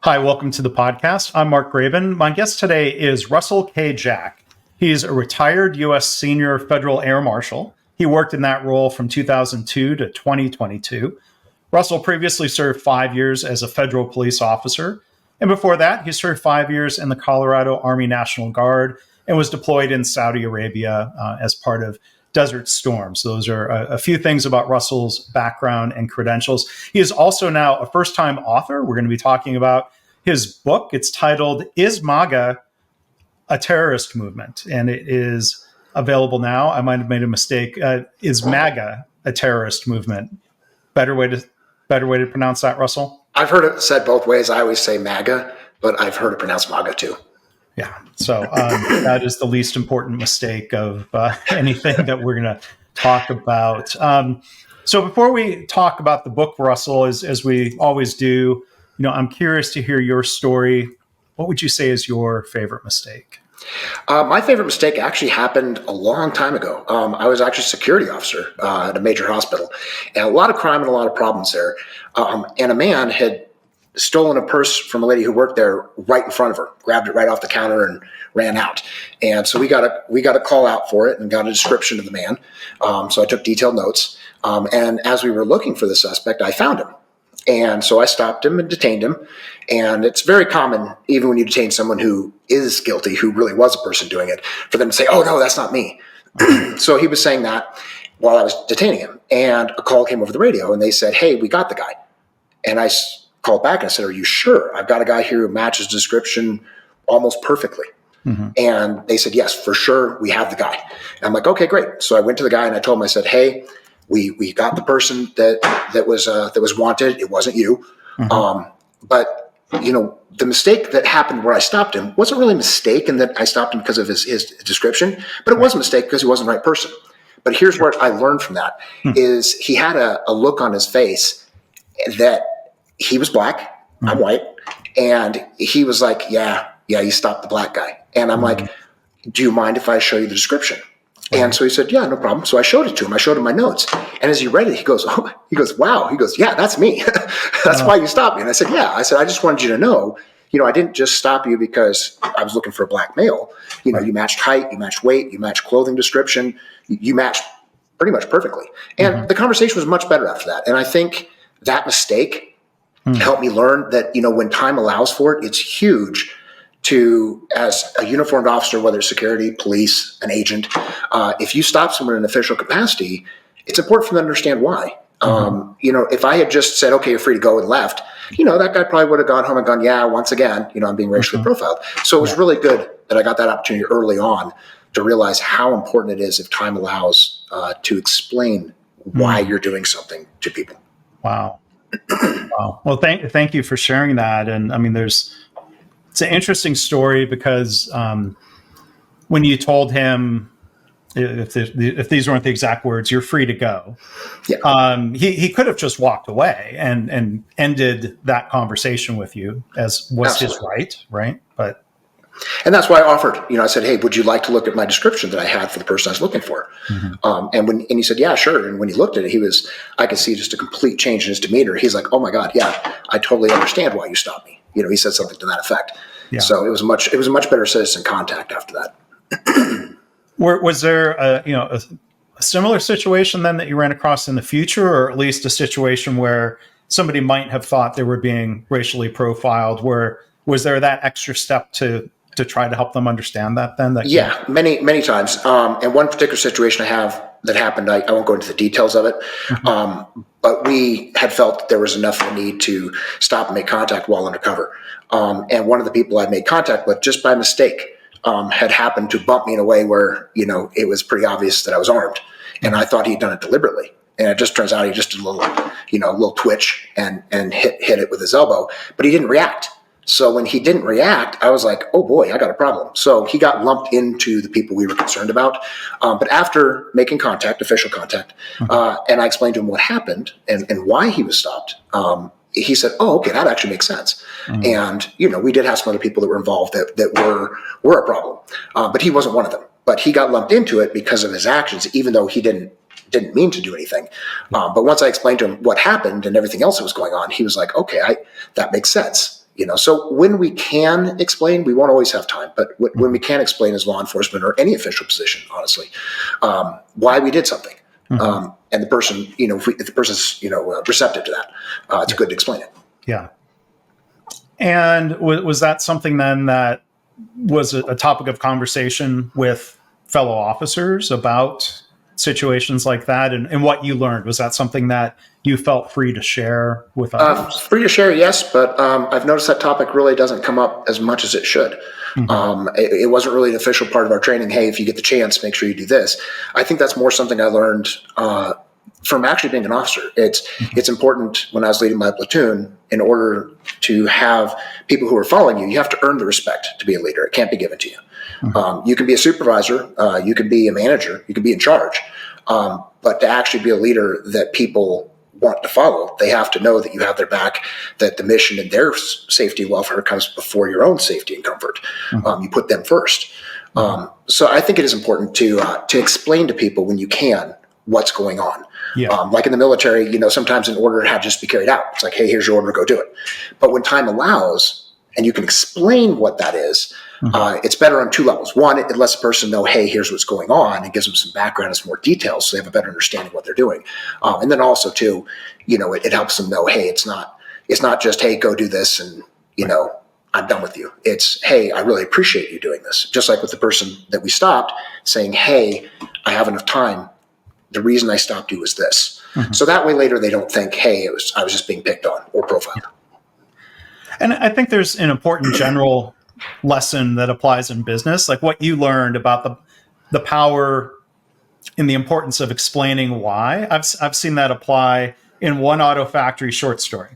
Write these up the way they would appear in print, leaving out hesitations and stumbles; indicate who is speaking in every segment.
Speaker 1: Hi, welcome to the podcast. I'm Mark Graven. My guest today is Russell K. Jack. He's a retired U.S. Senior Federal Air Marshal. He worked in that role from 2002 to 2022. Russell previously served 5 years as a federal police officer. And before that, he served 5 years in the Colorado Army National Guard and was deployed in Saudi Arabia as part of Desert Storm. So those are a few things about Russell's background and credentials. He is also now a first-time author. We're going to be talking about his book. It's titled, Is MAGA a Terrorist Movement? And it is available now. I might have made a mistake. Is MAGA a terrorist movement? Better way to pronounce that, Russell?
Speaker 2: I've heard it said both ways. I always say MAGA, but I've heard it pronounced MAGA too.
Speaker 1: Yeah. So that is the least important mistake of anything that we're going to talk about. So before we talk about the book, Russell, as we always do, I'm curious to hear your story. What would you say is your favorite mistake?
Speaker 2: My favorite mistake actually happened a long time ago. I was actually a security officer at a major hospital, and a lot of crime and a lot of problems there. And a man had stolen a purse from a lady who worked there right in front of her, grabbed it right off the counter and ran out. And so we got a call out for it and got a description of the man. So I took detailed notes. And as we were looking for the suspect, I found him. And so I stopped him and detained him. And it's very common, even when you detain someone who is guilty, who really was a person doing it, for them to say, oh, no, that's not me. So he was saying that while I was detaining him. And a call came over the radio and they said, hey, we got the guy. And I called back and I said, are you sure? I've got a guy here who matches the description almost perfectly. Mm-hmm. And they said, yes, for sure, we have the guy. And I'm like, okay, great. So I went to the guy and I told him, I said, hey, we got the person that was wanted. It wasn't you. Mm-hmm. But the mistake that happened where I stopped him wasn't really a mistake in that I stopped him because of his description, but it was a mistake because he wasn't the right person. But here's what I learned from that is he had a look on his face that he was black, I'm white, and he was like, yeah, you stopped the black guy. And I'm like, do you mind if I show you the description? And so he said, yeah, no problem. So I showed it to him. I showed him my notes. And as he read it, he goes, wow. He goes, yeah, that's me. That's why you stopped me. And I said, yeah. I said, I just wanted you to know, I didn't just stop you because I was looking for a black male. You matched height, you matched weight, you matched clothing description, you matched pretty much perfectly. And the conversation was much better after that. And I think that mistake helped me learn that, when time allows for it, it's huge to, as a uniformed officer, whether it's security, police, an agent, if you stop someone in an official capacity, it's important for them to understand why. If I had just said, okay, you're free to go and left, that guy probably would have gone home and gone, yeah, once again, I'm being racially profiled. So it was really good that I got that opportunity early on to realize how important it is, if time allows, to explain why you're doing something to people.
Speaker 1: Wow. Wow. Well, thank you for sharing that. And I mean, it's an interesting story because when you told him, if these weren't the exact words, you're free to go, he could have just walked away and ended that conversation with you, as was his right?
Speaker 2: And that's why I offered, I said, hey, would you like to look at my description that I had for the person I was looking for? And he said, yeah, sure. And when he looked at it, I could see just a complete change in his demeanor. He's like, oh my God, yeah, I totally understand why you stopped me. He said something to that effect. Yeah. So it was a much better citizen contact after that.
Speaker 1: Was there a similar situation then that you ran across in the future, or at least a situation where somebody might have thought they were being racially profiled? Was there that extra step to try to help them understand that then?
Speaker 2: Many, many times. And one particular situation I have that happened, I won't go into the details of it, but we had felt that there was enough of a need to stop and make contact while undercover. And one of the people I made contact with, just by mistake, had happened to bump me in a way where, it was pretty obvious that I was armed. And I thought he'd done it deliberately. And it just turns out he just did a little twitch and hit it with his elbow, but he didn't react. So when he didn't react, I was like, oh boy, I got a problem. So he got lumped into the people we were concerned about. But after making official contact, and I explained to him what happened and why he was stopped, he said, oh, okay, that actually makes sense. And, we did have some other people that were involved that were a problem. But he wasn't one of them. But he got lumped into it because of his actions, even though he didn't mean to do anything. But once I explained to him what happened and everything else that was going on, he was like, okay, that makes sense. So when we can explain, we won't always have time, but when we can explain as law enforcement or any official position, honestly, why we did something, and the person, if the person's, receptive to that, it's good to explain it.
Speaker 1: Yeah. And was that something then that was a topic of conversation with fellow officers about situations like that, and what you learned? Was that something that you felt free to share with others?
Speaker 2: Free to share, yes, but I've noticed that topic really doesn't come up as much as it should. It wasn't really an official part of our training. Hey, if you get the chance, make sure you do this. I think that's more something I learned from actually being an officer. It's important when I was leading my platoon, in order to have people who are following you, you have to earn the respect to be a leader. It can't be given to you. You can be a supervisor, you can be a manager, you can be in charge, but to actually be a leader that people want to follow, they have to know that you have their back, that the mission and their safety and welfare comes before your own safety and comfort. You put them first. So I think it is important to explain to people when you can what's going on. Like in the military, sometimes an order had to just be carried out. It's like, hey, here's your order, go do it. But when time allows and you can explain what that is, it's better on two levels. One, it lets the person know, hey, here's what's going on. It gives them some background and some more details so they have a better understanding of what they're doing. And then also, too, it helps them know, hey, it's not just, hey, go do this and, I'm done with you. It's, hey, I really appreciate you doing this. Just like with the person that we stopped, saying, hey, I have enough time. The reason I stopped you was this. So that way later they don't think, hey, I was just being picked on or profiled.
Speaker 1: And I think there's an important general lesson that applies in business, like what you learned about the power and the importance of explaining why. I've seen that apply in one auto factory short story.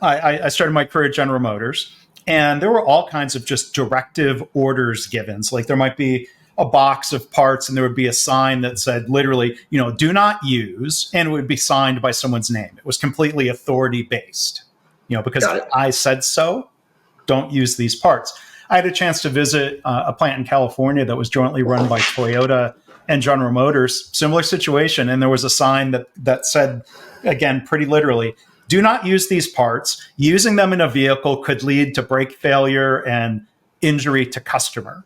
Speaker 1: I started my career at General Motors, and there were all kinds of just directive orders given. So like there might be a box of parts and there would be a sign that said literally, do not use, and it would be signed by someone's name. It was completely authority based, because I said so, don't use these parts. I had a chance to visit a plant in California that was jointly run by Toyota and General Motors, similar situation. And there was a sign that said, again, pretty literally, do not use these parts. Using them in a vehicle could lead to brake failure and injury to customer.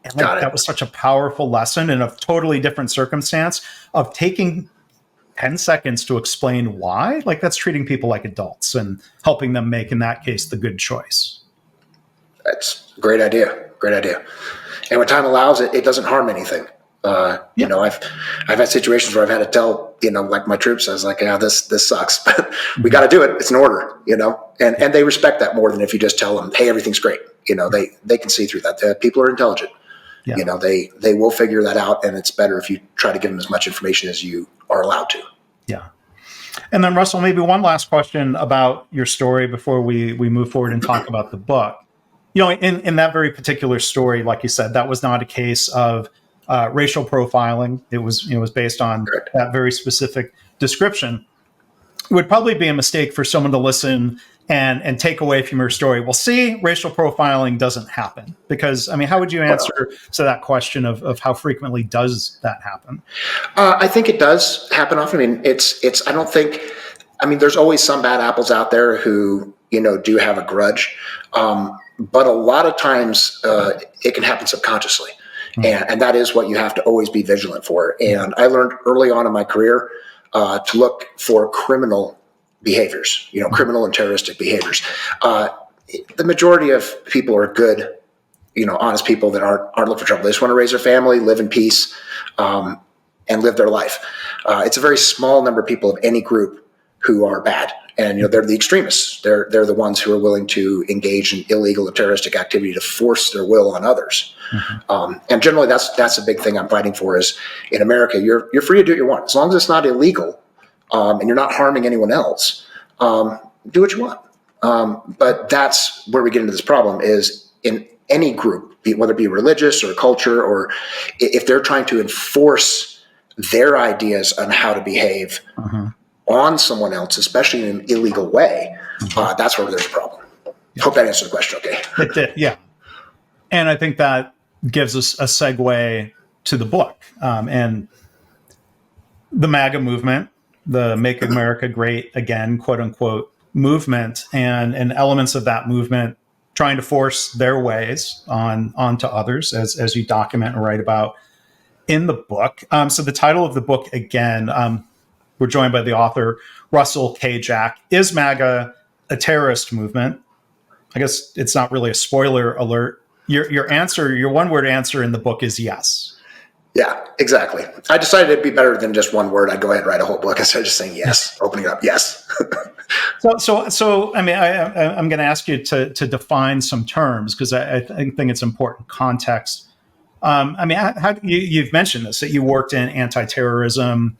Speaker 1: And that was such a powerful lesson in a totally different circumstance of taking 10 seconds to explain why. Like that's treating people like adults and helping them make, in that case, the good choice.
Speaker 2: That's a great idea. Great idea. And when time allows it, it doesn't harm anything. I've had situations where I've had to tell, like my troops, I was like, yeah, this sucks, but we got to do it. It's an order, and they respect that more than if you just tell them, hey, everything's great. They can see through that. People are intelligent. Yeah. They will figure that out, and it's better if you try to give them as much information as you are allowed to.
Speaker 1: Yeah. And then Russell, maybe one last question about your story before we move forward and talk about the book. In that very particular story, like you said, that was not a case of racial profiling. It was based on that very specific description. It would probably be a mistake for someone to listen and take away from your story, well, see, racial profiling doesn't happen. Because, how would you answer to that question of how frequently does that happen?
Speaker 2: I think it does happen often. There's always some bad apples out there who, do have a grudge. But a lot of times it can happen subconsciously. And that is what you have to always be vigilant for. And I learned early on in my career to look for criminal behaviors, criminal and terroristic behaviors. The majority of people are good, honest people that aren't looking for trouble. They just want to raise their family, live in peace, and live their life. It's a very small number of people of any group who are bad. And, they're the extremists. They're the ones who are willing to engage in illegal or terroristic activity to force their will on others. And generally, that's a big thing I'm fighting for. Is in America, you're free to do what you want as long as it's not illegal, and you're not harming anyone else. Do what you want. But that's where we get into this problem. Is in any group, whether it be religious or culture, or if they're trying to enforce their ideas on how to behave on someone else, especially in an illegal way, that's where there's a problem. Hope that answered the question. Okay.
Speaker 1: It did, yeah. And I think that gives us a segue to the book and the MAGA movement, the Make America Great Again, quote unquote, movement and elements of that movement trying to force their ways onto others, as you document and write about in the book. So the title of the book, again, we're joined by the author, Russell K. Jack. Is MAGA a terrorist movement? I guess it's not really a spoiler alert. Your answer, your one-word answer in the book is yes.
Speaker 2: Yeah, exactly. I decided it'd be better than just one word. I'd go ahead and write a whole book instead of just saying yes, opening it up, yes.
Speaker 1: So I mean, I'm going to ask you to define some terms, because I think it's important context. I mean, you've mentioned this, that you worked in anti-terrorism.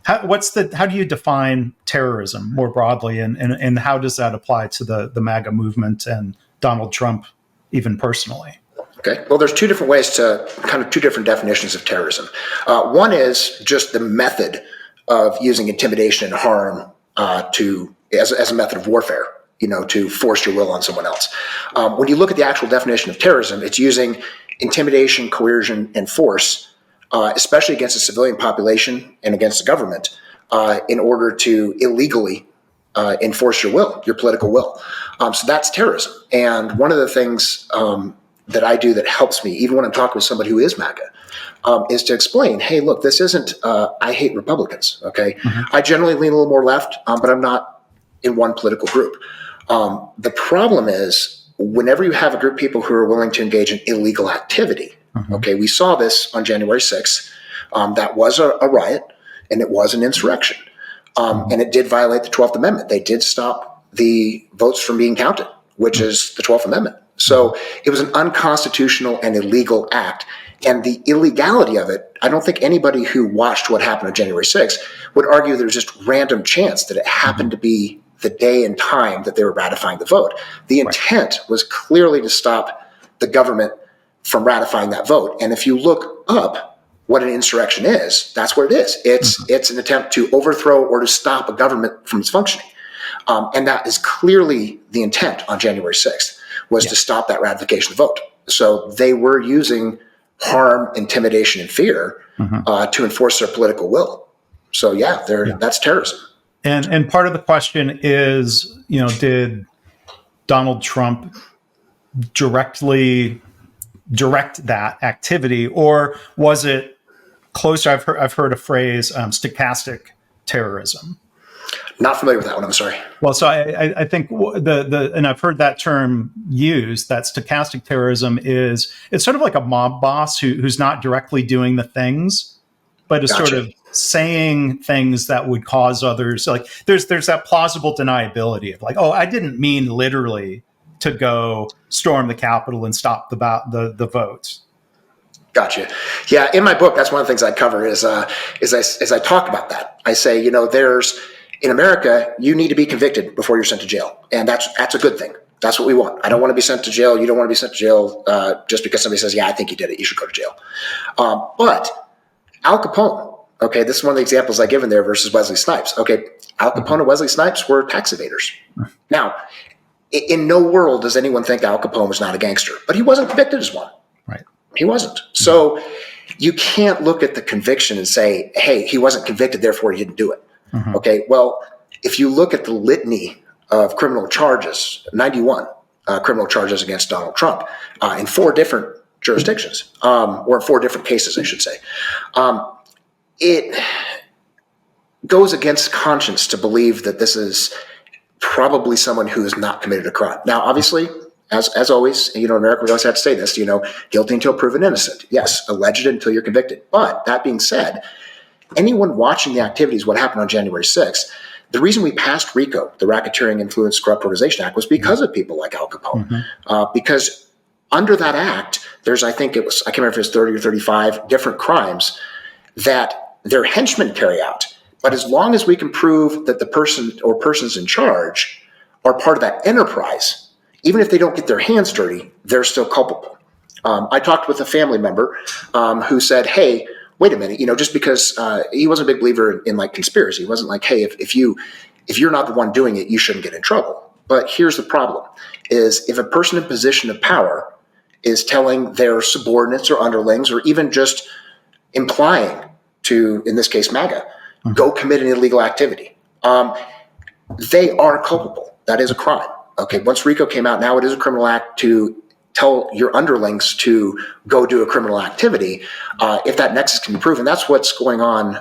Speaker 1: How do you define terrorism more broadly, and how does that apply to the MAGA movement and Donald Trump, even personally?
Speaker 2: Okay. Well, there's two different ways to two different definitions of terrorism. One is just the method of using intimidation and harm as a method of warfare, to force your will on someone else. When you look at the actual definition of terrorism, it's using intimidation, coercion, and force, especially against a civilian population and against the government, in order to illegally enforce your will, your political will. So that's terrorism. And one of the things that I do that helps me, even when I'm talking with somebody who is MAGA, is to explain, hey, look, this isn't, I hate Republicans, okay? Mm-hmm. I generally lean a little more left, but I'm not in one political group. The problem is, whenever you have a group of people who are willing to engage in illegal activity, mm-hmm. okay, we saw this on January 6th. That was a riot, and it was an insurrection. And it did violate the 12th Amendment. They did stop the votes from being counted, which is the 12th Amendment. So it was an unconstitutional and illegal act. And the illegality of it, I don't think anybody who watched what happened on January 6th would argue there's just random chance that it happened to be the day and time that they were ratifying the vote. The intent was clearly to stop the government from ratifying that vote. And if you look up what an insurrection is, that's what it is. It's an attempt to overthrow or to stop a government from its functioning. And that is clearly the intent on January 6th, was to stop that ratification of the vote. So they were using harm, intimidation, and fear to enforce their political will. So that's terrorism.
Speaker 1: And part of the question is, did Donald Trump directly direct that activity, or was it closer? I've heard a phrase, stochastic terrorism.
Speaker 2: Not familiar with that one. I'm sorry.
Speaker 1: Well, so I think and I've heard that term used, that stochastic terrorism it's sort of like a mob boss who's not directly doing the things, but is sort of saying things that would cause others, like there's that plausible deniability of like, oh, I didn't mean literally to go storm the Capitol and stop the vote.
Speaker 2: Gotcha. Yeah, in my book, that's one of the things I cover is I talk about that. I say, in America, you need to be convicted before you're sent to jail, and that's a good thing. That's what we want. I don't want to be sent to jail. You don't want to be sent to jail just because somebody says, yeah, I think you did it. You should go to jail. But Al Capone, okay, this is one of the examples I give in there versus Wesley Snipes. Okay, Al Capone and Wesley Snipes were tax evaders. Now, in no world does anyone think Al Capone was not a gangster, but he wasn't convicted as one.
Speaker 1: Right.
Speaker 2: He wasn't. So you can't look at the conviction and say, hey, he wasn't convicted, therefore he didn't do it. Mm-hmm. Okay, well, if you look at the litany of criminal charges, 91 criminal charges against Donald Trump in 4 different jurisdictions, or in 4 different cases, I should say, it goes against conscience to believe that this is probably someone who has not committed a crime. Now, obviously, as always, in America, we always have to say this, guilty until proven innocent. Yes, alleged until you're convicted. But that being said, anyone watching the activities, what happened on January 6th, the reason we passed RICO, the Racketeering Influence Corrupt Organization Act, was because of people like Al Capone. Because under that act, there's, I can't remember if it was 30 or 35 different crimes that their henchmen carry out. But as long as we can prove that the person or persons in charge are part of that enterprise, even if they don't get their hands dirty, they're still culpable. I talked with a family member who said, hey, wait a minute, just because he wasn't a big believer in like conspiracy. He wasn't like, hey, if you're not the one doing it, you shouldn't get in trouble. But here's the problem, is if a person in position of power is telling their subordinates or underlings, or even just implying to, in this case, MAGA, go commit an illegal activity, they are culpable. That is a crime. Okay, once RICO came out, now it is a criminal act to tell your underlings to go do a criminal activity if that nexus can be proven. That's what's going on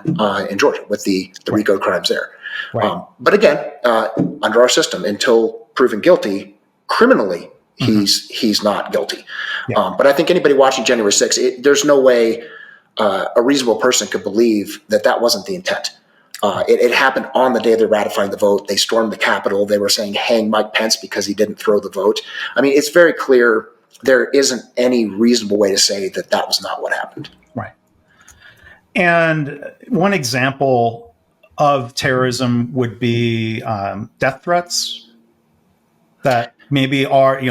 Speaker 2: in Georgia with the RICO crimes there.
Speaker 1: Right.
Speaker 2: But again, under our system, until proven guilty criminally, he's not guilty.
Speaker 1: Yeah.
Speaker 2: But I think anybody watching January 6th, there's no way a reasonable person could believe that wasn't the intent. It happened on the day they're ratifying the vote. They stormed the Capitol. They were saying, hang Mike Pence because he didn't throw the vote. I mean, it's very clear there isn't any reasonable way to say that was not what happened.
Speaker 1: Right. And one example of terrorism would be death threats that maybe are,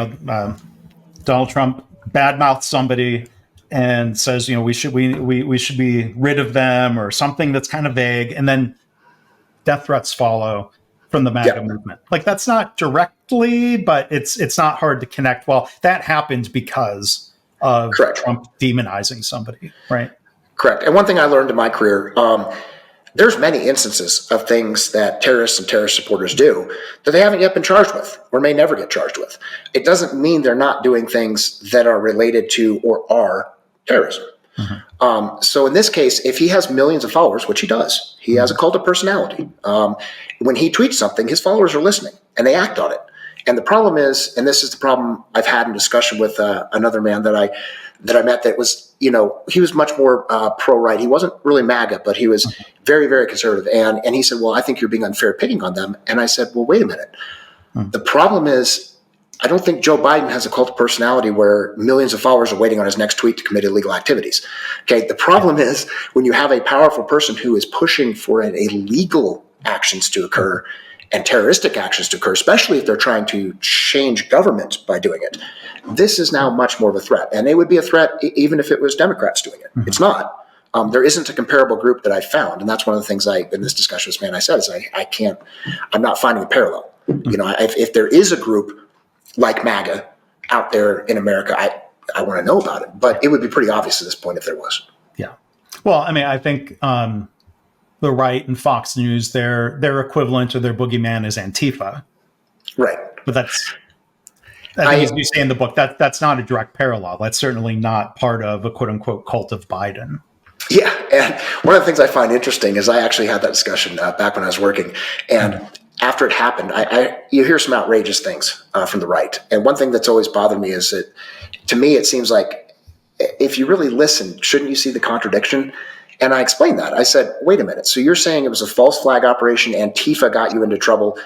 Speaker 1: Donald Trump badmouths somebody and says, we should be rid of them, or something that's kind of vague, and then death threats follow from the MAGA movement. Like, that's not directly, but it's not hard to connect. Well, that happened because of Trump demonizing somebody, right?
Speaker 2: Correct. And one thing I learned in my career, there's many instances of things that terrorists and terrorist supporters do that they haven't yet been charged with or may never get charged with. It doesn't mean they're not doing things that are related to or are terrorism. So in this case, if he has millions of followers, which he does, he has a cult of personality. When he tweets something, his followers are listening and they act on it. And the problem is, and this is the problem I've had in discussion with another man that I met that was, he was much more pro-right. He wasn't really MAGA, but he was very, very conservative. And he said, well, I think you're being unfair picking on them. And I said, well, wait a minute. The problem is, I don't think Joe Biden has a cult of personality where millions of followers are waiting on his next tweet to commit illegal activities. Okay. The problem is when you have a powerful person who is pushing for illegal actions to occur and terroristic actions to occur, especially if they're trying to change government by doing it. This is now much more of a threat. And it would be a threat even if it was Democrats doing it. It's not. There isn't a comparable group that I found. And that's one of the things in this discussion with this man I said is I'm not finding a parallel. If there is a group like MAGA out there in America, I want to know about it. But it would be pretty obvious at this point if there was.
Speaker 1: Yeah. Well, I mean, I think the right and Fox News, their equivalent or their boogeyman is Antifa.
Speaker 2: Right.
Speaker 1: But I think as you say in the book, that's not a direct parallel. That's certainly not part of a quote unquote cult of Biden.
Speaker 2: Yeah. And one of the things I find interesting is I actually had that discussion back when I was working. And after it happened, you hear some outrageous things from the right. And one thing that's always bothered me is that, to me, it seems like if you really listen, shouldn't you see the contradiction? And I explained that. I said, wait a minute. So you're saying it was a false flag operation, Antifa got you into trouble.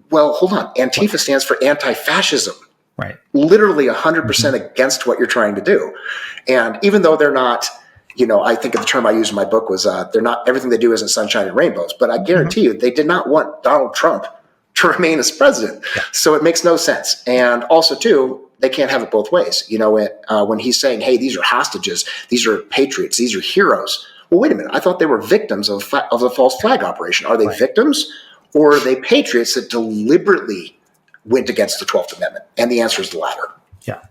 Speaker 2: Well, hold on. Antifa stands for anti-fascism.
Speaker 1: Right. Literally
Speaker 2: 100% against what you're trying to do. And even though they're not, I think the term I used in my book was they're not, everything they do isn't sunshine and rainbows. But I guarantee you, they did not want Donald Trump to remain as president. Yeah. So it makes no sense. And also, too, they can't have it both ways. When he's saying, hey, these are hostages, these are patriots, these are heroes. Well, wait a minute. I thought they were victims of a false flag operation. Are they victims, or are they patriots that deliberately went against the 12th Amendment? And the answer is the latter.
Speaker 1: Yeah.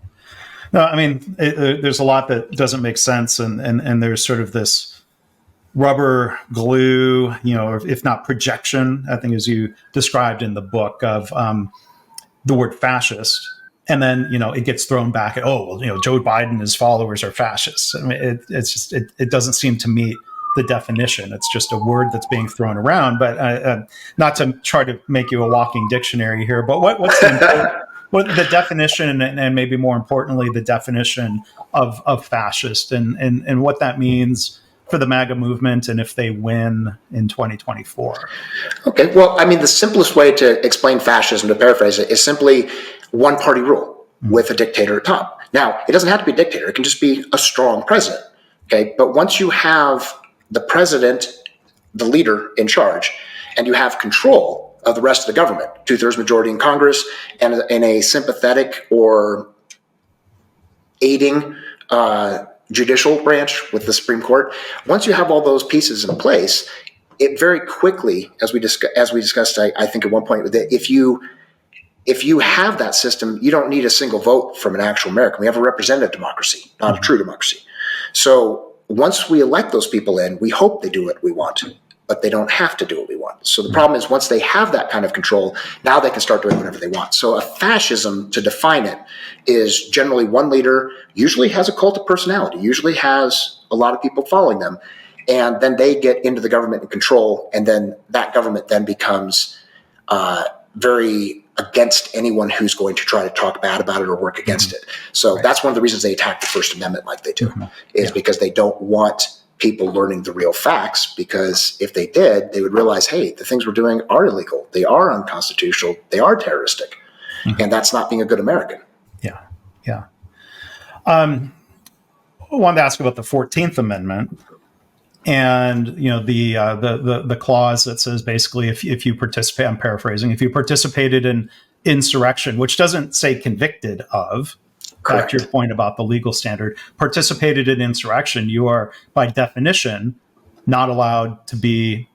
Speaker 1: No, I mean, there's a lot that doesn't make sense. And there's sort of this rubber glue, if not projection, I think as you described in the book, of the word fascist. And then, it gets thrown back at, Joe Biden and his followers are fascists. I mean, it doesn't seem to meet the definition. It's just a word that's being thrown around. But not to try to make you a walking dictionary here, but what's the definition, and maybe more importantly, the definition of fascist and what that means for the MAGA movement and if they win in 2024?
Speaker 2: Okay, well, I mean, the simplest way to explain fascism, to paraphrase it, is simply one-party rule with a dictator at top. Now, it doesn't have to be a dictator. It can just be a strong president, okay? But once you have the president, the leader in charge, and you have control of the rest of the government, 2/3 majority in Congress, and a sympathetic or aiding judicial branch with the Supreme Court, once you have all those pieces in place, it very quickly, as we discussed, I think at one point, that if you have that system, you don't need a single vote from an actual American. We have a representative democracy, not a true democracy. So once we elect those people in, we hope they do what we want. but they don't have to do what we want. So the problem is once they have that kind of control, now they can start doing whatever they want. So a fascism, to define it, is generally one leader, usually has a cult of personality, usually has a lot of people following them, and then they get into the government and control, and then that government then becomes very against anyone who's going to try to talk bad about it or work against it. So that's one of the reasons they attack the First Amendment like they do, is because they don't want people learning the real facts, because if they did, they would realize, hey, the things we're doing are illegal, they are unconstitutional, they are terroristic, and that's not being a good American.
Speaker 1: I wanted to ask about the 14th Amendment, and the clause that says basically if you participate, I'm paraphrasing, if you participated in insurrection, which doesn't say convicted of. Back to your point about the legal standard, participated in insurrection, you are by definition not allowed to be,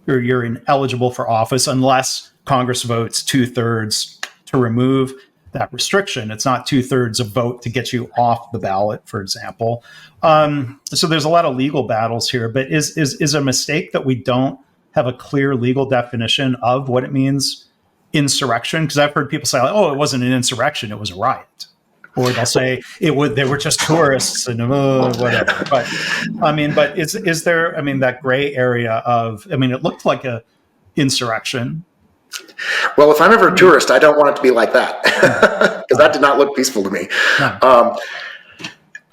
Speaker 1: or you're ineligible for office unless Congress votes 2/3 to remove that restriction. It's not 2/3 of vote to get you off the ballot, for example. So there's a lot of legal battles here, but is a mistake that we don't have a clear legal definition of what it means, insurrection? Because I've heard people say, oh, it wasn't an insurrection, it was a riot. Or they'll say they were just tourists and whatever. But is there, that gray area of, it looked like a insurrection.
Speaker 2: Well, if I'm ever a tourist, I don't want it to be like that, because that did not look peaceful to me. No.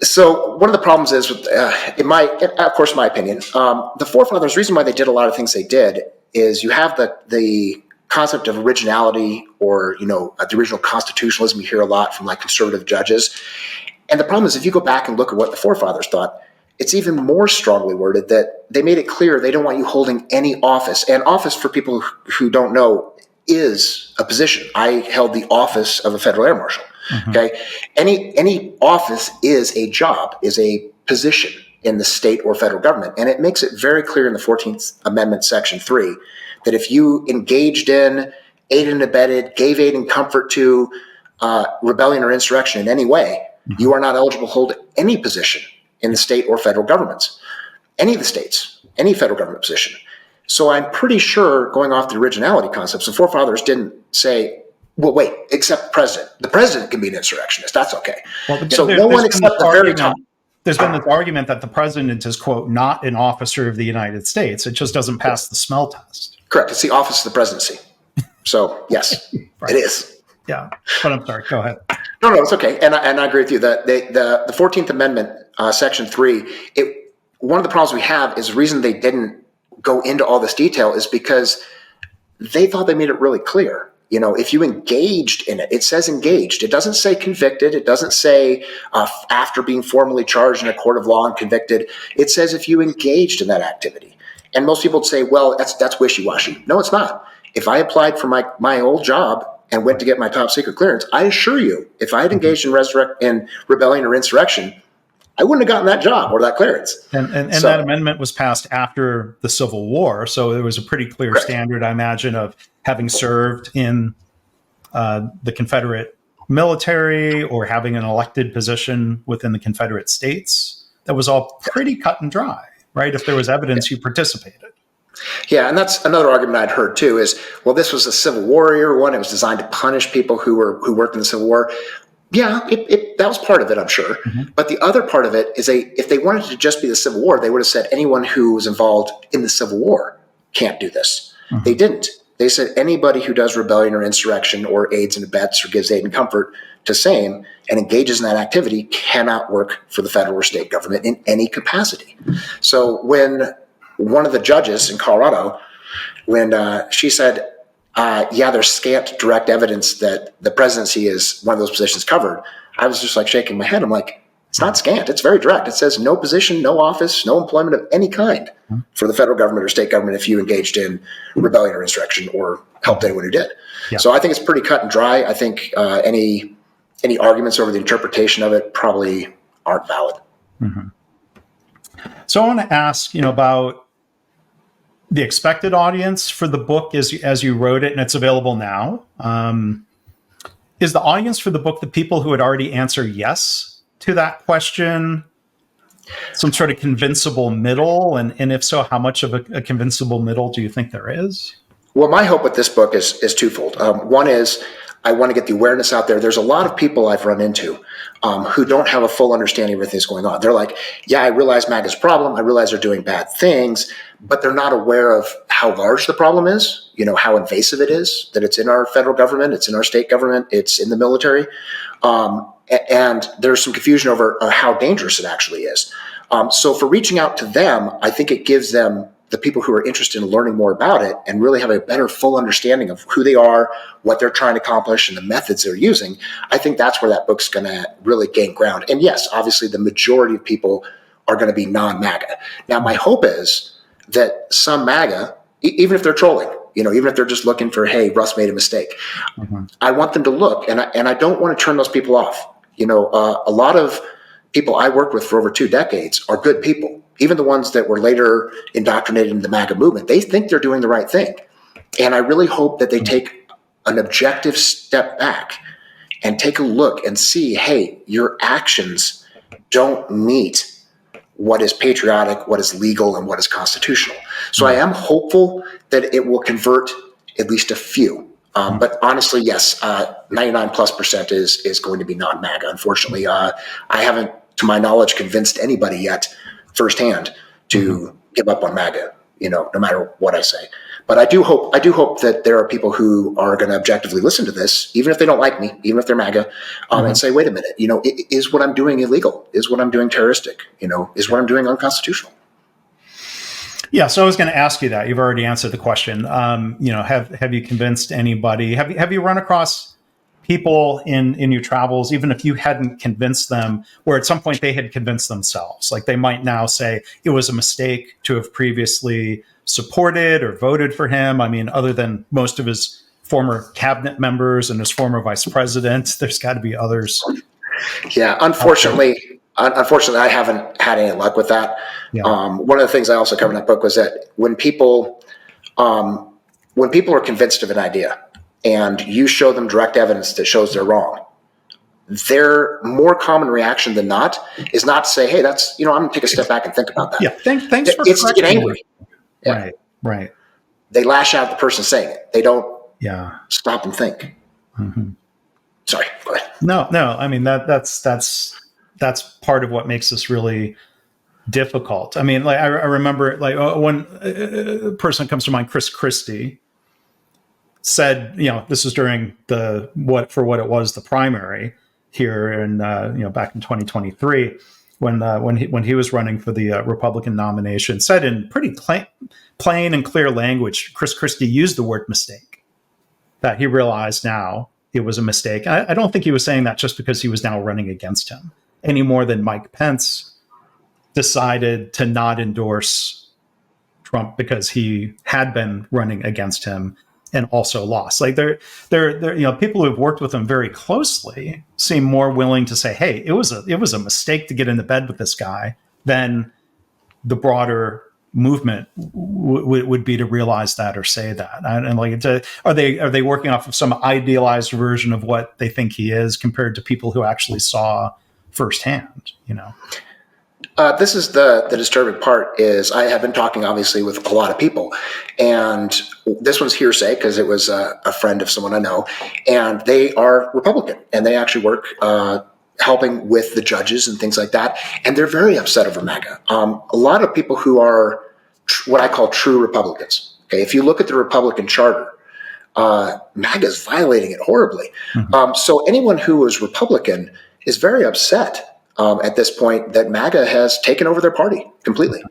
Speaker 2: So one of the problems is, of course, my opinion, the forefathers, the reason why they did a lot of things they did is you have the concept of originality, or the original constitutionalism you hear a lot from like conservative judges. And the problem is, if you go back and look at what the forefathers thought, it's even more strongly worded that they made it clear they don't want you holding any office. And office, for people who don't know, is a position. I held the office of a federal air marshal. Okay, any office is a job, is a position in the state or federal government, and it makes it very clear in the 14th Amendment, Section 3, that if you engaged in, aided and abetted, gave aid and comfort to rebellion or insurrection in any way, you are not eligible to hold any position in the state or federal governments, any of the states, any federal government position. So I'm pretty sure, going off the originality concepts, the forefathers didn't say, well, wait, except the president. The president can be an insurrectionist. That's okay.
Speaker 1: Well,
Speaker 2: so no one except the very top.
Speaker 1: There's been this argument that the president is, quote, not an officer of the United States. It just doesn't pass the smell test.
Speaker 2: Correct. It's the office of the presidency. So, yes, right. It is.
Speaker 1: Yeah. But I'm sorry. Go ahead.
Speaker 2: No, it's okay. And I agree with you. The 14th Amendment, Section 3, one of the problems we have is the reason they didn't go into all this detail is because they thought they made it really clear. If you engaged in it, it says engaged. It doesn't say convicted. It doesn't say after being formally charged in a court of law and convicted. It says if you engaged in that activity. And most people would say, well, that's wishy-washy. No, it's not. If I applied for my old job and went to get my top secret clearance, I assure you, if I had engaged in rebellion or insurrection, I wouldn't have gotten that job or that clearance.
Speaker 1: And so, that amendment was passed after the Civil War. So there was a pretty clear standard, I imagine, of having served in the Confederate military or having an elected position within the Confederate States. That was all pretty cut and dry, right? If there was evidence you participated.
Speaker 2: Yeah, and that's another argument I'd heard too is, well, this was a Civil War era one. It was designed to punish people who worked in the Civil War. Yeah, that was part of it, I'm sure. But the other part of it is if they wanted to just be the Civil War, they would have said anyone who was involved in the Civil War can't do this. They didn't. They said anybody who does rebellion or insurrection or aids and abets or gives aid and comfort to same and engages in that activity cannot work for the federal or state government in any capacity. So when one of the judges in Colorado, when she said, there's scant direct evidence that the presidency is one of those positions covered, I was just like shaking my head. I'm like, it's not scant. It's very direct. It says no position, no office, no employment of any kind for the federal government or state government if you engaged in rebellion or insurrection or helped anyone who did. Yeah. So I think it's pretty cut and dry. I think any arguments over the interpretation of it probably aren't valid.
Speaker 1: So I want to ask, about the expected audience for the book as you wrote it, and it's available now. Is the audience for the book the people who had already answered yes to that question? some sort of convincible middle? And if so, how much of a convincible middle do you think there is?
Speaker 2: Well, my hope with this book is twofold. One is I want to get the awareness out there. There's a lot of people I've run into who don't have a full understanding of everything that's going on. They're like, yeah, I realize MAGA's a problem. I realize they're doing bad things, but they're not aware of how large the problem is, how invasive it is, that it's in our federal government, it's in our state government, it's in the military. And there's some confusion over how dangerous it actually is. So for reaching out to them, I think it gives them, the people who are interested in learning more about it and really have a better full understanding of who they are, what they're trying to accomplish, and the methods they're using. I think that's where that book's going to really gain ground. And yes, obviously the majority of people are going to be non-MAGA. Now, my hope is that some MAGA, even if they're trolling, even if they're just looking for, hey, Russ made a mistake, I want them to look, and I don't want to turn those people off. A lot of people I worked with for over 2 decades are good people. Even the ones that were later indoctrinated into the MAGA movement, they think they're doing the right thing. And I really hope that they take an objective step back and take a look and see, hey, your actions don't meet what is patriotic, what is legal, and what is constitutional. So I am hopeful that it will convert at least a few. But honestly, yes, 99+% is going to be non-MAGA. Unfortunately, I haven't, to my knowledge, convinced anybody yet firsthand to give up on MAGA, no matter what I say. But I do hope that there are people who are going to objectively listen to this, even if they don't like me, even if they're MAGA, and say, wait a minute, is what I'm doing illegal? Is what I'm doing terroristic? Is what I'm doing unconstitutional?
Speaker 1: Yeah, so I was going to ask you that. You've already answered the question. Have you convinced anybody? Have you run across people in your travels, even if you hadn't convinced them, where at some point they had convinced themselves? Like they might now say it was a mistake to have previously supported or voted for him. I mean, other than most of his former cabinet members and his former vice president, there's got to be others.
Speaker 2: Yeah, unfortunately, I haven't had any luck with that. Yeah. One of the things I also covered in that book was that when people are convinced of an idea and you show them direct evidence that shows they're wrong, their more common reaction than not is not to say, hey, that's, I'm going to take a step back and think about that.
Speaker 1: Yeah, thanks for
Speaker 2: it's to get angry.
Speaker 1: Yeah. Right.
Speaker 2: They lash out at the person saying it. They don't stop and think. Mm-hmm. Sorry, go ahead.
Speaker 1: No. I mean, that's part of what makes this really difficult. I mean, like I remember, like one person comes to mind, Christie, said, this was during the primary here in back in 2023 when he was running for the Republican nomination, said in pretty plain and clear language, Christie used the word mistake, that he realized now it was a mistake. I don't think he was saying that just because he was now running against him, any more than Mike Pence decided to not endorse Trump because he had been running against him and also lost. Like they're people who have worked with him very closely seem more willing to say, hey, it was a mistake to get into bed with this guy than the broader movement would be to realize that or say that. And like, are they working off of some idealized version of what they think he is compared to people who actually saw firsthand,
Speaker 2: This is the disturbing part is I have been talking obviously with a lot of people, and this one's hearsay because it was a friend of someone I know, and they are Republican and they actually work helping with the judges and things like that. And they're very upset over MAGA. A lot of people who are what I call true Republicans. Okay. If you look at the Republican charter, MAGA is violating it horribly. Mm-hmm. So anyone who is Republican is very upset at this point that MAGA has taken over their party completely.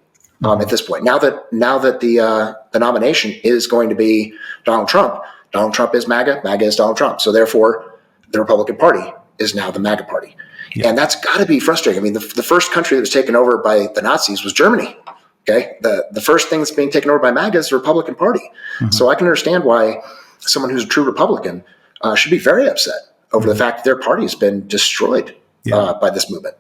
Speaker 2: At this point, now that the nomination is going to be Donald Trump is MAGA, MAGA is Donald Trump. So therefore, the Republican Party is now the MAGA party. Yeah. And that's got to be frustrating. I mean, the first country that was taken over by the Nazis was Germany. Okay, the first thing that's being taken over by MAGA is the Republican Party. Mm-hmm. So I can understand why someone who's a true Republican should be very upset over the fact that their party has been destroyed by this movement.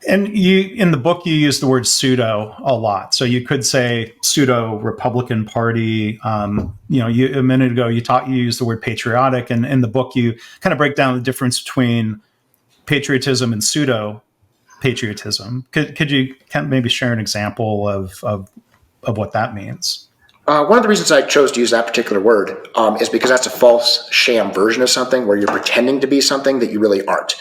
Speaker 1: And in the book, you use the word pseudo a lot. So you could say pseudo Republican Party. A minute ago, you used the word patriotic. And in the book, you kind of break down the difference between patriotism and pseudo patriotism. Could you maybe share an example of what that means?
Speaker 2: One of the reasons I chose to use that particular word is because that's a false sham version of something where you're pretending to be something that you really aren't.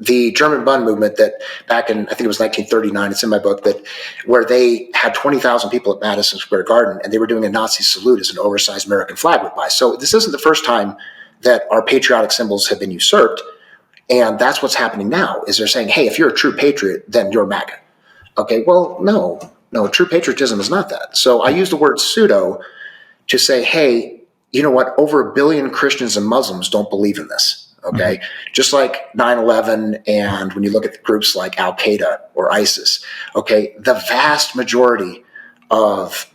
Speaker 2: The German Bund movement that back in, I think it was 1939, it's in my book, that where they had 20,000 people at Madison Square Garden and they were doing a Nazi salute as an oversized American flag went by. So this isn't the first time that our patriotic symbols have been usurped. And that's what's happening now, is they're saying, hey, if you're a true patriot, then you're MAGA. Okay, well, no, true patriotism is not that. So I use the word pseudo to say, hey, you know what? Over 1 billion Christians and Muslims don't believe in this. Okay. Just like 9/11. And when you look at groups like Al Qaeda or ISIS, okay, the vast majority of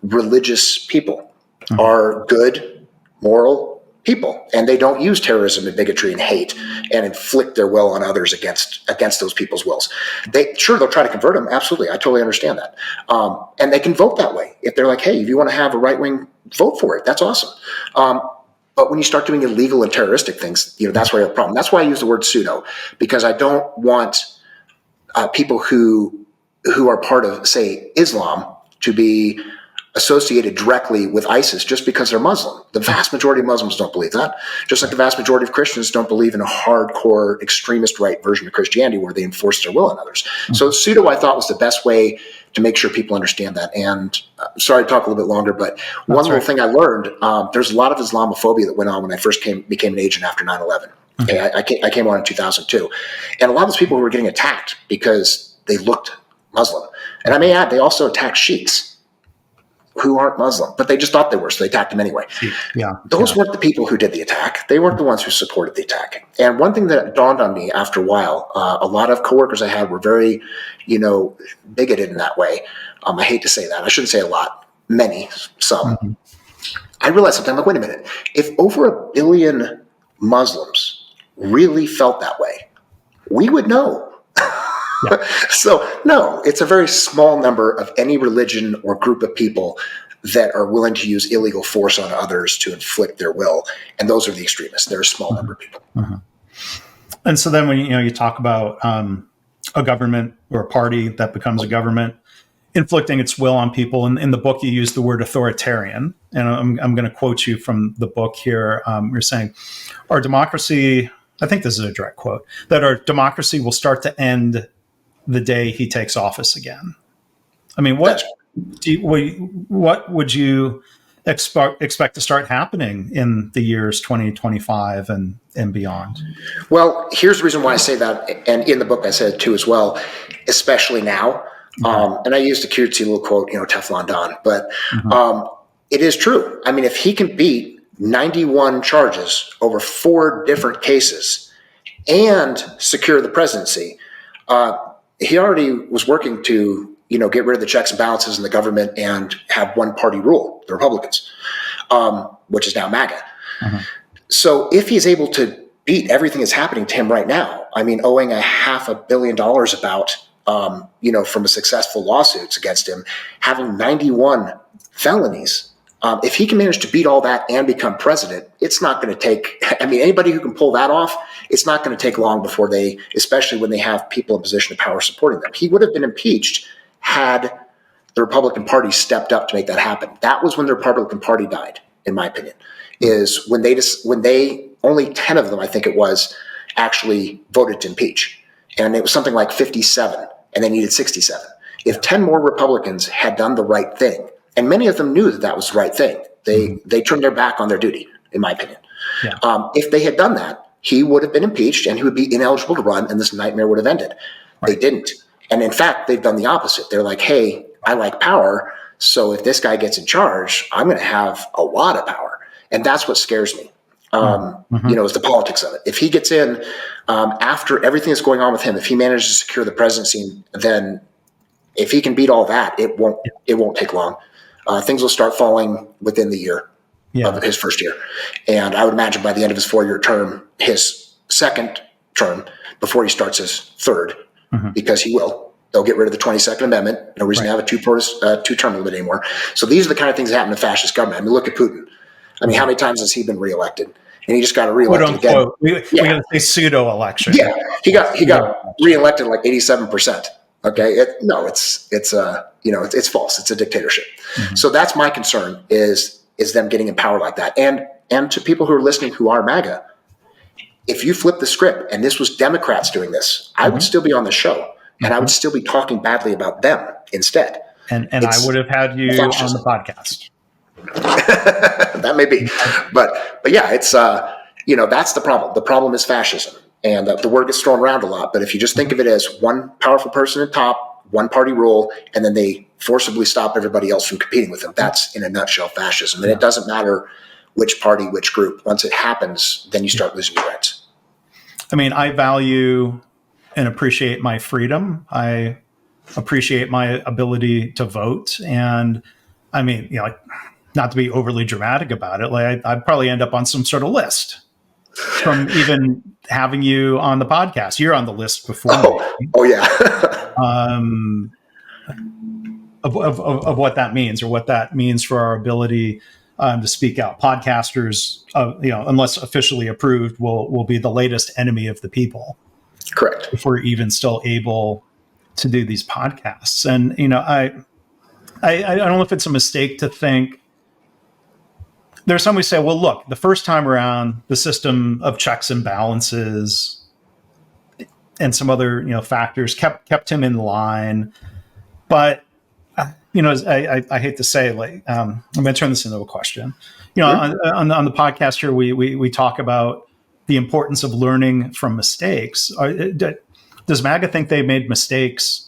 Speaker 2: religious people are good, moral people, and they don't use terrorism and bigotry and hate and inflict their will on others against those people's wills. They'll try to convert them. Absolutely. I totally understand that. And they can vote that way. If they're like, hey, if you want to have a right wing, vote for it. That's awesome. But when you start doing illegal and terroristic things, that's where you have a problem. That's why I use the word pseudo, because I don't want people who are part of, say, Islam to be associated directly with ISIS just because they're Muslim. The vast majority of Muslims don't believe that, just like the vast majority of Christians don't believe in a hardcore extremist right version of Christianity where they enforce their will on others. So pseudo, I thought, was the best way to make sure people understand that. And sorry to talk a little bit longer, but one little thing I learned, there's a lot of Islamophobia that went on when I first became an agent after 9/11. Okay, I came on in 2002. And a lot of those people were getting attacked because they looked Muslim. And I may add, they also attacked sheiks who aren't Muslim, but they just thought they were, so they attacked them anyway. Those weren't the people who did the attack. They weren't the ones who supported the attack. And one thing that dawned on me after a while, a lot of coworkers I had were very, bigoted in that way. I hate to say that. I shouldn't say a lot. Many, some. I realized something. I'm like, wait a minute. If over 1 billion Muslims really felt that way, we would know. So, no, it's a very small number of any religion or group of people that are willing to use illegal force on others to inflict their will. And those are the extremists. They're a small number of people.
Speaker 1: And so then when you talk about a government or a party that becomes a government inflicting its will on people, in the book you use the word authoritarian. And I'm going to quote you from the book here. You're saying, our democracy, I think this is a direct quote, that our democracy will start to end the day he takes office again. I mean, what would you expect to start happening in the years 2025 and beyond?
Speaker 2: Well, here's the reason why I say that, and in the book I said it too as well, especially now. And I used the cutesy little quote, Teflon Don, but it is true. I mean, if he can beat 91 charges over 4 different cases and secure the presidency, he already was working to, get rid of the checks and balances in the government and have one party rule, the Republicans, which is now MAGA. So if he's able to beat everything that's happening to him right now, I mean, owing $500 million about, from a successful lawsuits against him, having 91 felonies, if he can manage to beat all that and become president, it's not going to take, anybody who can pull that off, it's not going to take long before especially when they have people in position of power supporting them. He would have been impeached had the Republican Party stepped up to make that happen. That was when the Republican Party died, in my opinion, is when they only 10 of them, I think it was, actually voted to impeach. And it was something like 57, and they needed 67. If 10 more Republicans had done the right thing, and many of them knew that was the right thing, they turned their back on their duty, in my opinion. If they had done that, he would have been impeached and he would be ineligible to run, and this nightmare would have ended. They didn't. And in fact, they've done the opposite. They're like, hey, I like power, so if this guy gets in charge, I'm going to have a lot of power. And that's what scares me, is the politics of it. If he gets in after everything that's going on with him, if he manages to secure the presidency, then if he can beat all that, it won't take long. Things will start falling within the year of his first year. And I would imagine by the end of his 4-year term, his second term, before he starts his third, because they'll get rid of the 22nd Amendment. No reason to have a two-term limit anymore. So these are the kind of things that happen in fascist government. Look at Putin. How many times has he been reelected? and he just got
Speaker 1: quote
Speaker 2: reelected again.
Speaker 1: unquote. We got to say pseudo election.
Speaker 2: Yeah, he got reelected like 87%. Okay, it's false. It's a dictatorship. Mm-hmm. So that's my concern is them getting in power like that. And to people who are listening who are MAGA, if you flip the script and this was Democrats doing this, I would still be on the show and I would still be talking badly about them instead.
Speaker 1: And I would have had you on the podcast.
Speaker 2: That may be, but yeah, it's that's the problem. The problem is fascism, and the word gets thrown around a lot. But if you just think of it as one powerful person at top, one party rule, and then they forcibly stop everybody else from competing with them, that's in a nutshell fascism. And it doesn't matter which party, which group. Once it happens, then you start losing your rights.
Speaker 1: I mean, I value and appreciate my freedom. I appreciate my ability to vote, and I mean, not to be overly dramatic about it, like I'd probably end up on some sort of list from even having you on the podcast. You're on the list before.
Speaker 2: Oh yeah.
Speaker 1: Of what that means, or what that means for our ability to speak out. Podcasters, unless officially approved, will be the latest enemy of the people.
Speaker 2: Correct.
Speaker 1: If we're even still able to do these podcasts, and I don't know if it's a mistake to think. There's some who say, well, look, the first time around, the system of checks and balances and some other, factors kept him in line. But, I hate to say, like, I'm going to turn this into a question. On the podcast here, we talk about the importance of learning from mistakes. Does MAGA think they made mistakes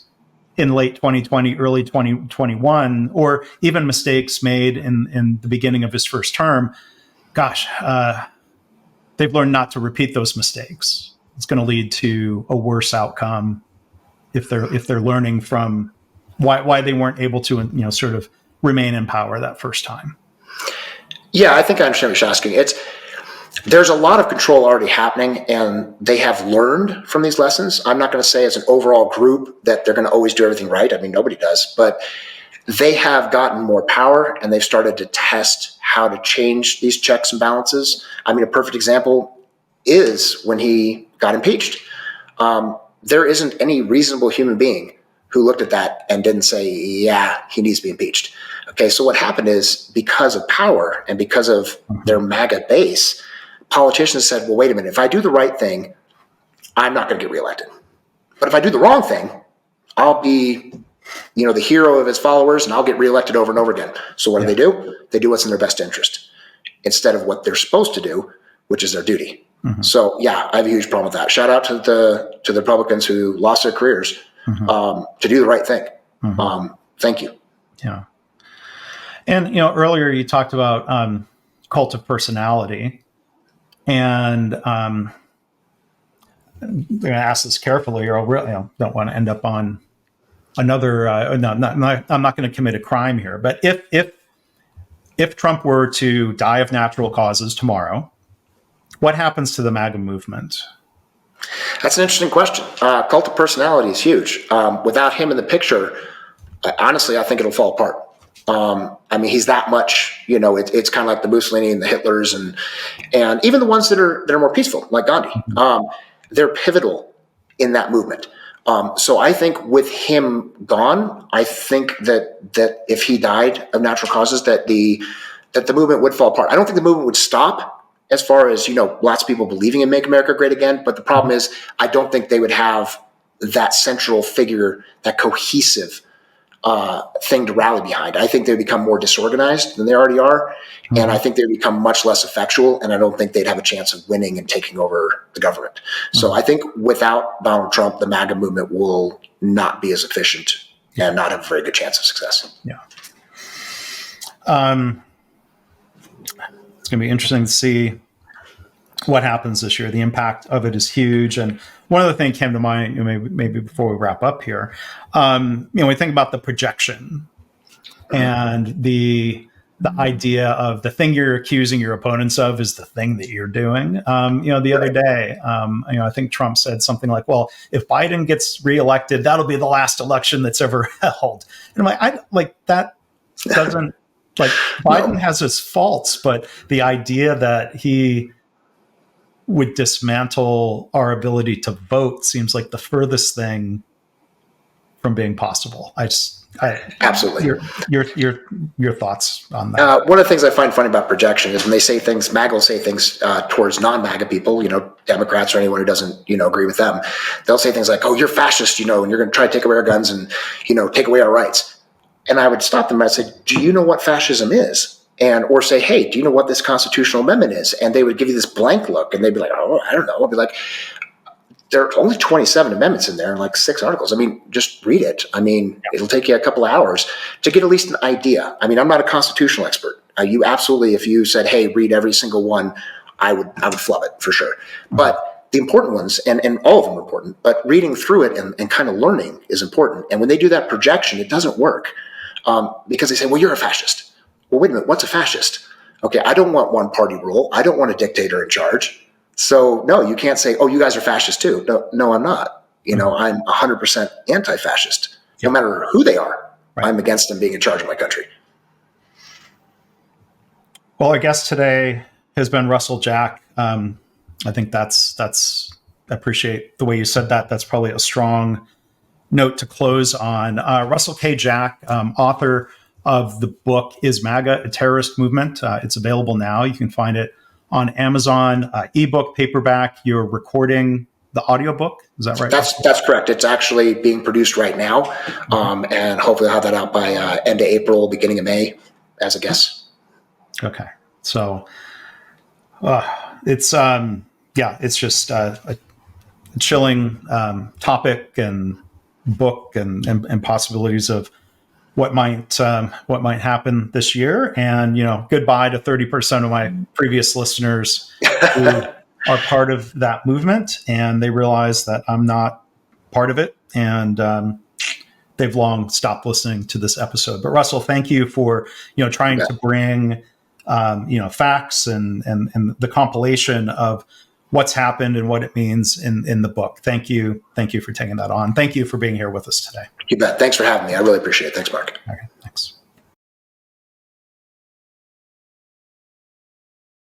Speaker 1: in late 2020, early 2021, or even mistakes made in the beginning of his first term? Gosh, they've learned not to repeat those mistakes. It's going to lead to a worse outcome if they're learning from why they weren't able to, sort of remain in power that first time.
Speaker 2: Yeah, I think I understand what you're asking. There's a lot of control already happening, and they have learned from these lessons. I'm not going to say as an overall group that they're going to always do everything right. I mean, nobody does, but they have gotten more power, and they've started to test how to change these checks and balances. I mean, a perfect example is when he got impeached. There isn't any reasonable human being who looked at that and didn't say, yeah, he needs to be impeached. Okay, so what happened is, because of power and because of their MAGA base, politicians said, well, wait a minute, if I do the right thing, I'm not going to get reelected. But if I do the wrong thing, I'll be, the hero of his followers, and I'll get reelected over and over again. So what do? They do what's in their best interest instead of what they're supposed to do, which is their duty. Mm-hmm. So yeah, I have a huge problem with that. Shout out to the Republicans who lost their careers to do the right thing. Mm-hmm. Thank you.
Speaker 1: Yeah. And, earlier you talked about cult of personality. And I'm going to ask this carefully, or I really don't want to end up on another. I'm not going to commit a crime here. But if Trump were to die of natural causes tomorrow, what happens to the MAGA movement?
Speaker 2: That's an interesting question. Cult of personality is huge. Without him in the picture, honestly, I think it'll fall apart. I mean, he's that much, it's kind of like the Mussolini and the Hitlers and even the ones that are more peaceful, like Gandhi. They're pivotal in that movement. So I think with him gone, I think that if he died of natural causes, that the movement would fall apart. I don't think the movement would stop as far as, lots of people believing in Make America Great Again. But the problem is, I don't think they would have that central figure, that cohesive thing to rally behind. I think they would become more disorganized than they already are. Mm-hmm. And I think they would become much less effectual. And I don't think they'd have a chance of winning and taking over the government. Mm-hmm. So I think without Donald Trump, the MAGA movement will not be as efficient and not have a very good chance of success.
Speaker 1: Yeah. It's going to be interesting to see what happens this year. The impact of it is huge. And one other thing came to mind, maybe before we wrap up here, we think about the projection and the idea of the thing you're accusing your opponents of is the thing that you're doing. The other day, I think Trump said something like, well, if Biden gets reelected, that'll be the last election that's ever held. And I'm like, that doesn't, like, Biden has his faults, but the idea that he would dismantle our ability to vote seems like the furthest thing from being possible.
Speaker 2: Absolutely.
Speaker 1: Your thoughts on that?
Speaker 2: One of the things I find funny about projection is when they say things, MAGA will say things towards non-MAGA people, Democrats or anyone who doesn't, agree with them. They'll say things like, "Oh, you're fascist, and you're going to try to take away our guns and, take away our rights." And I would stop them and I'd say, "Do you know what fascism is?" Or say, "Hey, do you know what this constitutional amendment is?" And they would give you this blank look, and they'd be like, "Oh, I don't know." I'd be like, there are only 27 amendments in there and like 6 articles. I mean, just read it. I mean, it'll take you a couple of hours to get at least an idea. I mean, I'm not a constitutional expert. You absolutely, if you said, "Hey, read every single one," I would flub it for sure. But the important ones, and all of them are important, but reading through it and kind of learning is important. And when they do that projection, it doesn't work because they say, "Well, you're a fascist." Well, wait a minute, what's a fascist? Okay, I don't want one party rule. I don't want a dictator in charge. So no, you can't say, "Oh, you guys are fascist too." No, I'm not. I'm 100% anti-fascist. No matter who they are, right. I'm against them being in charge of my country.
Speaker 1: Well, our guest today has been Russell Jack. I think that's I appreciate the way you said that. That's probably a strong note to close on. Russell K. Jack, author of the book "Is MAGA a Terrorist Movement?" It's available now. You can find it on Amazon, ebook, paperback. You're recording the audiobook. Is that right?
Speaker 2: That's correct. It's actually being produced right now, and hopefully I'll have that out by end of April, beginning of May, as a guess.
Speaker 1: Okay, so it's just a chilling topic and book and possibilities of what might happen this year. And, goodbye to 30% of my previous listeners who are part of that movement. And they realize that I'm not part of it. And they've long stopped listening to this episode. But Russell, thank you for, trying to bring, facts and the compilation of what's happened and what it means in the book. Thank you. Thank you for taking that on. Thank you for being here with us today.
Speaker 2: You bet. Thanks for having me. I really appreciate it. Thanks, Mark.
Speaker 1: Okay.